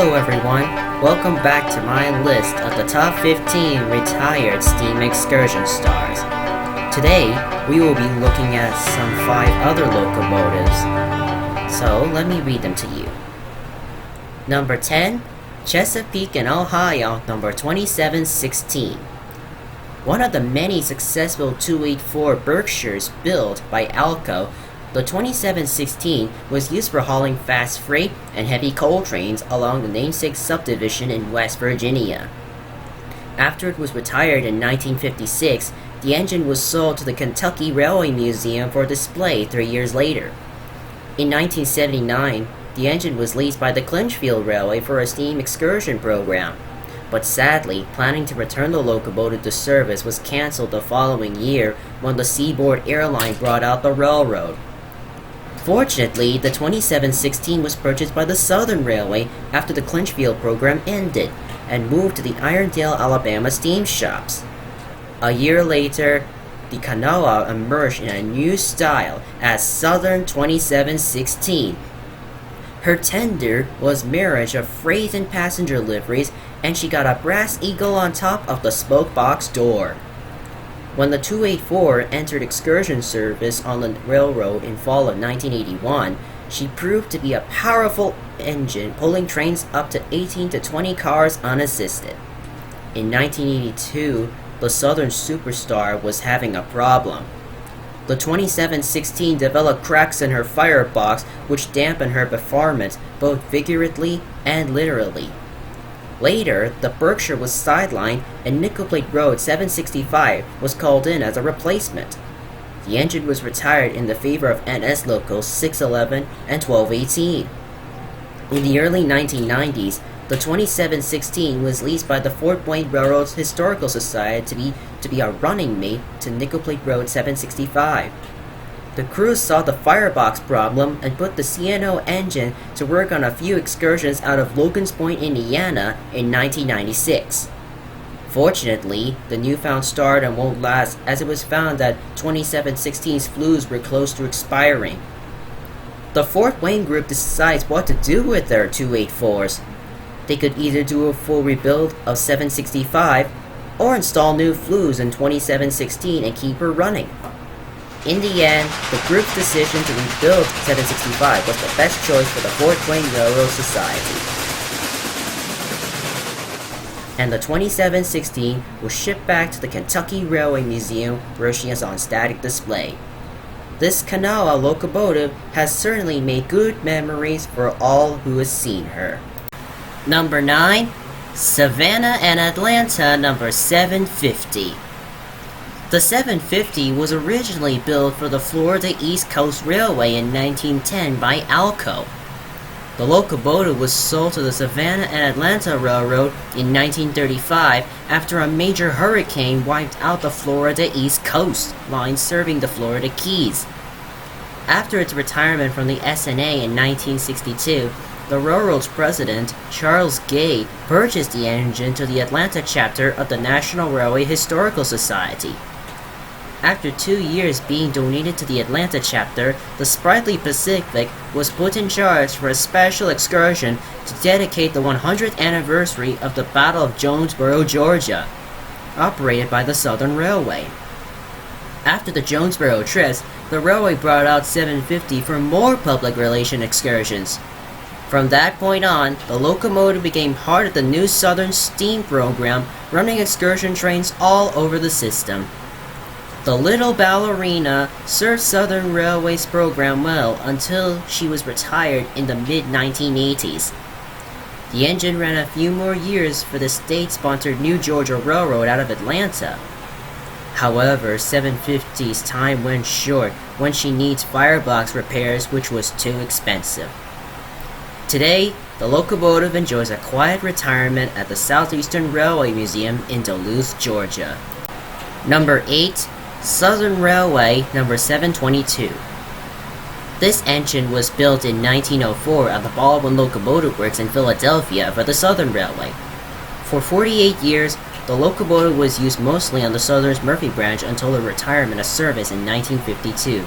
Hello everyone, welcome back to my list of the top 15 retired steam excursion stars. Today, we will be looking at some 5 other locomotives, so let me read them to you. Number 10, Chesapeake and Ohio, number 2716. One of the many successful 284 Berkshires built by Alco, the 2716 was used for hauling fast freight and heavy coal trains along the namesake subdivision in West Virginia. After it was retired in 1956, the engine was sold to the Kentucky Railway Museum for display 3 years later. In 1979, the engine was leased by the Clinchfield Railway for a steam excursion program, but sadly, planning to return the locomotive to service was cancelled the following year when the Seaboard Airline brought out the railroad. Fortunately, the 2716 was purchased by the Southern Railway after the Clinchfield program ended and moved to the Irondale, Alabama steam shops. A year later, the Kanawha emerged in a new style as Southern 2716. Her tender was marriage of freight and passenger liveries, and she got a brass eagle on top of the spoke box door. When the 284 entered excursion service on the railroad in fall of 1981, she proved to be a powerful engine pulling trains up to 18 to 20 cars unassisted. In 1982, the Southern Superstar was having a problem. The 2716 developed cracks in her firebox which dampened her performance both figuratively and literally. Later, the Berkshire was sidelined and Nickel Plate Road 765 was called in as a replacement. The engine was retired in the favor of NS Locos 611 and 1218. In the early 1990s, the 2716 was leased by the Fort Wayne Railroad's Historical Society to be a running mate to Nickel Plate Road 765. The crew saw the firebox problem and put the CNO engine to work on a few excursions out of Logan's Point, Indiana in 1996. Fortunately, the newfound stardom won't last as it was found that 2716's flues were close to expiring. The Fort Wayne group decides what to do with their 284s. They could either do a full rebuild of 765 or install new flues in 2716 and keep her running. In the end, the group's decision to rebuild 765 was the best choice for the Fort Wayne Railroad Society. And the 2716 was shipped back to the Kentucky Railway Museum where she is on static display. This Kanawha locomotive has certainly made good memories for all who has seen her. Number 9, Savannah and Atlanta, number 750. The 750 was originally built for the Florida East Coast Railway in 1910 by Alco. The locomotive was sold to the Savannah and Atlanta Railroad in 1935 after a major hurricane wiped out the Florida East Coast line serving the Florida Keys. After its retirement from the SNA in 1962, the railroad's president, Charles Gay, purchased the engine to the Atlanta chapter of the National Railway Historical Society. After 2 years being donated to the Atlanta chapter, the sprightly Pacific was put in charge for a special excursion to dedicate the 100th anniversary of the Battle of Jonesboro, Georgia, operated by the Southern Railway. After the Jonesboro trips, the railway brought out 750 for more public relation excursions. From that point on, the locomotive became part of the new Southern Steam program, running excursion trains all over the system. The Little Ballerina served Southern Railway's program well until she was retired in the mid-1980s. The engine ran a few more years for the state-sponsored New Georgia Railroad out of Atlanta. However, 750's time went short when she needs firebox repairs, which was too expensive. Today, the locomotive enjoys a quiet retirement at the Southeastern Railway Museum in Duluth, Georgia. Number 8, Southern Railway, number 722. This engine was built in 1904 at the Baldwin Locomotive Works in Philadelphia for the Southern Railway. For 48 years, the locomotive was used mostly on the Southern's Murphy branch until the retirement of service in 1952.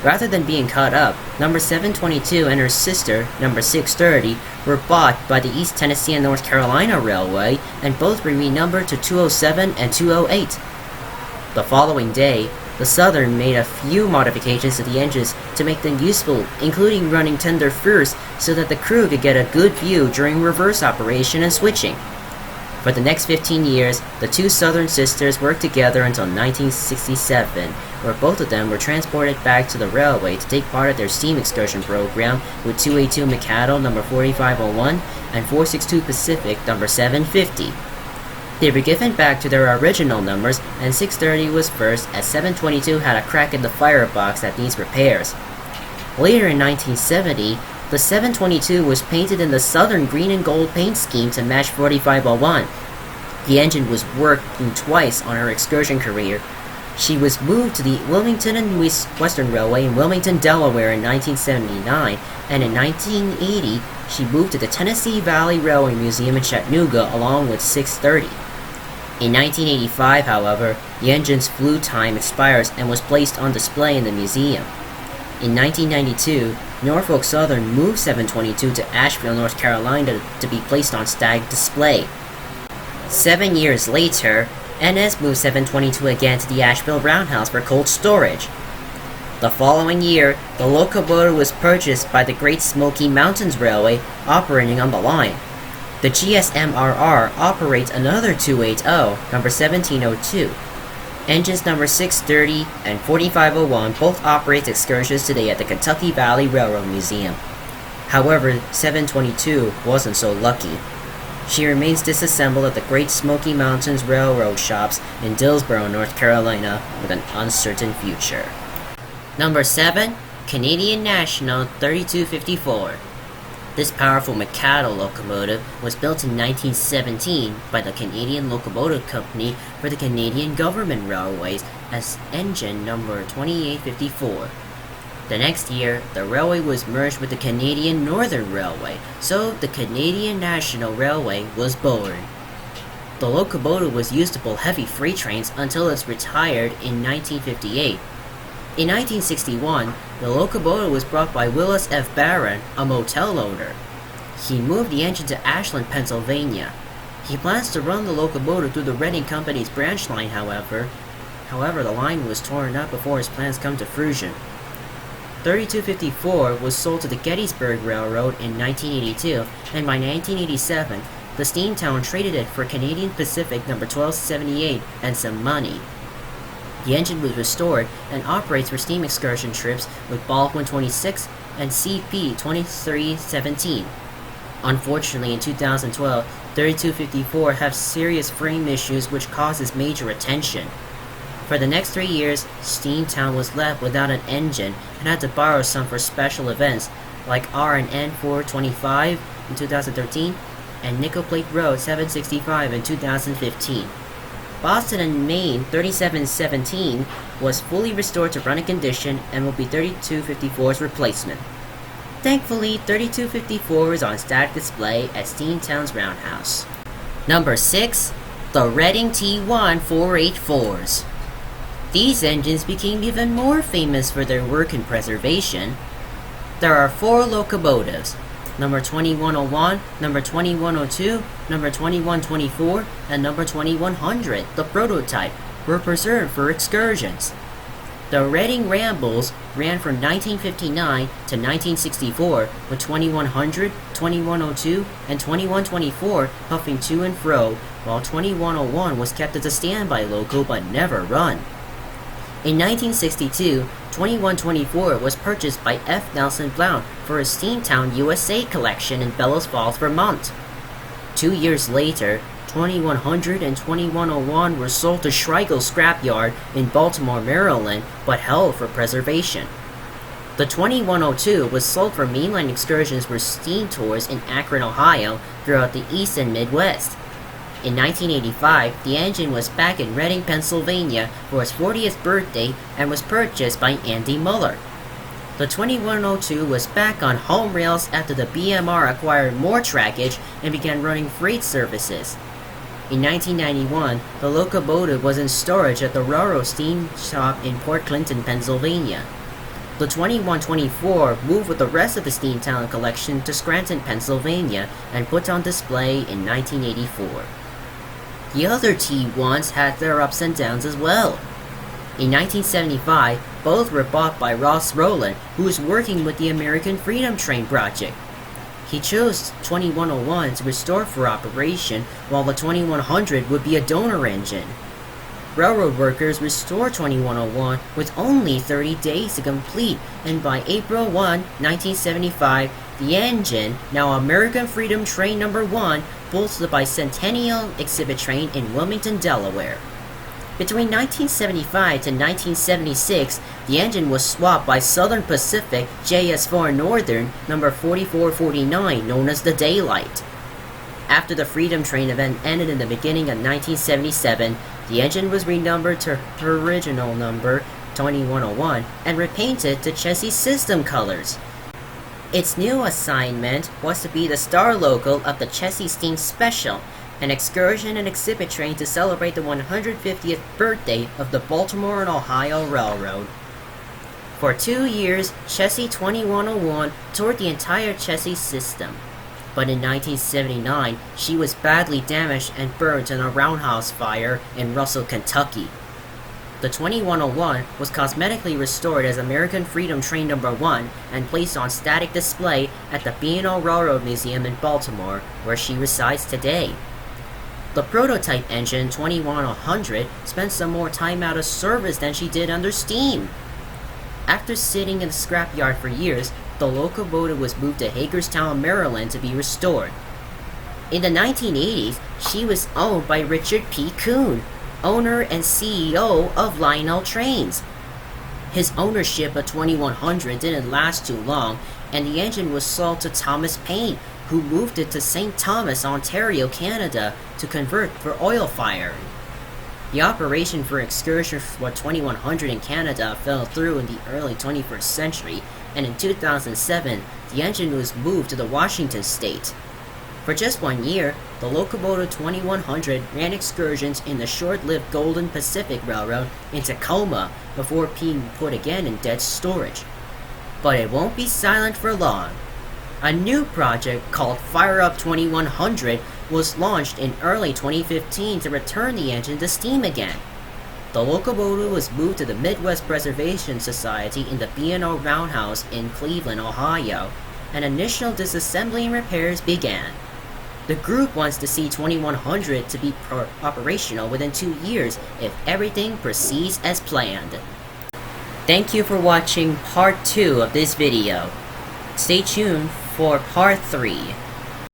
Rather than being cut up, number 722 and her sister, number 630, were bought by the East Tennessee and North Carolina Railway, and both were renumbered to 207 and 208. The following day, the Southern made a few modifications to the engines to make them useful, including running tender first so that the crew could get a good view during reverse operation and switching. For the next 15 years, the two Southern sisters worked together until 1967, where both of them were transported back to the railway to take part of their steam excursion program with 282 McAdoo number 4501 and 462 Pacific number 750. They were given back to their original numbers, and 630 was first, as 722 had a crack in the firebox that needs repairs. Later in 1970, the 722 was painted in the Southern green and gold paint scheme to match 4501. The engine was working twice on her excursion career. She was moved to the Wilmington and Western Railway in Wilmington, Delaware in 1979, and in 1980 she moved to the Tennessee Valley Railway Museum in Chattanooga along with 630. In 1985, however, the engine's flue time expires and was placed on display in the museum. In 1992, Norfolk Southern moved 722 to Asheville, North Carolina to be placed on stag display. 7 years later, NS moved 722 again to the Asheville Roundhouse for cold storage. The following year, the locomotive was purchased by the Great Smoky Mountains Railway operating on the line. The GSMRR operates another 280, number 1702. Engines number 630 and 4501 both operate excursions today at the Kentucky Valley Railroad Museum. However, 722 wasn't so lucky. She remains disassembled at the Great Smoky Mountains Railroad shops in Dillsboro, North Carolina, with an uncertain future. Number 7. Canadian National 3254. This powerful McAdoo locomotive was built in 1917 by the Canadian Locomotive Company for the Canadian Government Railways as engine number 2854. The next year, the railway was merged with the Canadian Northern Railway, so the Canadian National Railway was born. The locomotive was used to pull heavy freight trains until it was retired in 1958. In 1961, the locomotive was brought by Willis F. Barron, a motel owner. He moved the engine to Ashland, Pennsylvania. He plans to run the locomotive through the Reading Company's branch line, however. The line was torn up before his plans come to fruition. 3254 was sold to the Gettysburg Railroad in 1982, and by 1987, the Steamtown traded it for Canadian Pacific number 1278 and some money. The engine was restored and operates for steam excursion trips with Baldwin 26 and CP 2317. Unfortunately, in 2012, 3254 had serious frame issues which causes major attention. For the next 3 years, Steamtown was left without an engine and had to borrow some for special events like R&N 425 in 2013 and Nickel Plate Road 765 in 2015. Boston and Maine 3717 was fully restored to running condition and will be 3254's replacement. Thankfully, 3254 is on static display at Steamtown's Roundhouse. Number 6. The Reading T1 484s. These engines became even more famous for their work in preservation. There are 4 locomotives. Number 2101, number 2102, number 2124, and number 2100, the prototype, were preserved for excursions. The Reading Rambles ran from 1959 to 1964 with 2100, 2102, and 2124 puffing to and fro, while 2101 was kept as a standby loco but never run. In 1962, 2124 was purchased by F. Nelson Blount for his Steamtown USA collection in Bellows Falls, Vermont. 2 years later, 2100 and 2101 were sold to Schreigel Scrapyard in Baltimore, Maryland, but held for preservation. The 2102 was sold for mainline excursions for steam tours in Akron, Ohio, throughout the East and Midwest. In 1985, the engine was back in Reading, Pennsylvania for his 40th birthday and was purchased by Andy Muller. The 2102 was back on home rails after the BMR acquired more trackage and began running freight services. In 1991, the locomotive was in storage at the Railroad Steam Shop in Port Clinton, Pennsylvania. The 2124 moved with the rest of the Steamtown collection to Scranton, Pennsylvania, and put on display in 1984. The other T1s had their ups and downs as well. In 1975, both were bought by Ross Rowland, who was working with the American Freedom Train project. He chose 2101 to restore for operation, while the 2100 would be a donor engine. Railroad workers restored 2101 with only 30 days to complete, and by April 1, 1975, the engine, now American Freedom Train No. 1, pulls the bicentennial exhibit train in Wilmington, Delaware. Between 1975 to 1976, the engine was swapped by Southern Pacific JS4 Northern No. 4449, known as the Daylight. After the Freedom Train event ended in the beginning of 1977, the engine was renumbered to her original number, 2101, and repainted to chassis system colors. Its new assignment was to be the star local of the Chassis Steam Special, an excursion and exhibit train to celebrate the 150th birthday of the Baltimore and Ohio Railroad. For 2 years, Chassis 2101 toured the entire chassis system. But in 1979, she was badly damaged and burned in a roundhouse fire in Russell, Kentucky. The 2101 was cosmetically restored as American Freedom Train No. 1 and placed on static display at the B&O Railroad Museum in Baltimore, where she resides today. The prototype engine 2100 spent some more time out of service than she did under steam. After sitting in the scrapyard for years, the locomotive was moved to Hagerstown, Maryland to be restored. In the 1980s, she was owned by Richard P. Kuhn, owner and CEO of Lionel Trains. His ownership of 2100 didn't last too long, and the engine was sold to Thomas Paine, who moved it to St. Thomas, Ontario, Canada, to convert for oil firing. The operation for Excursion for 2100 in Canada fell through in the early 21st century, and in 2007, the engine was moved to the Washington state. For just 1 year, the locomotive 2100 ran excursions in the short-lived Golden Pacific Railroad in Tacoma before being put again in dead storage. But it won't be silent for long. A new project called Fire Up 2100 was launched in early 2015 to return the engine to steam again. The locomotive was moved to the Midwest Preservation Society in the B&O Roundhouse in Cleveland, Ohio, and initial disassembly and repairs began. The group wants to see 2100 to be operational within 2 years if everything proceeds as planned. Thank you for watching part 2 of this video. Stay tuned for part 3.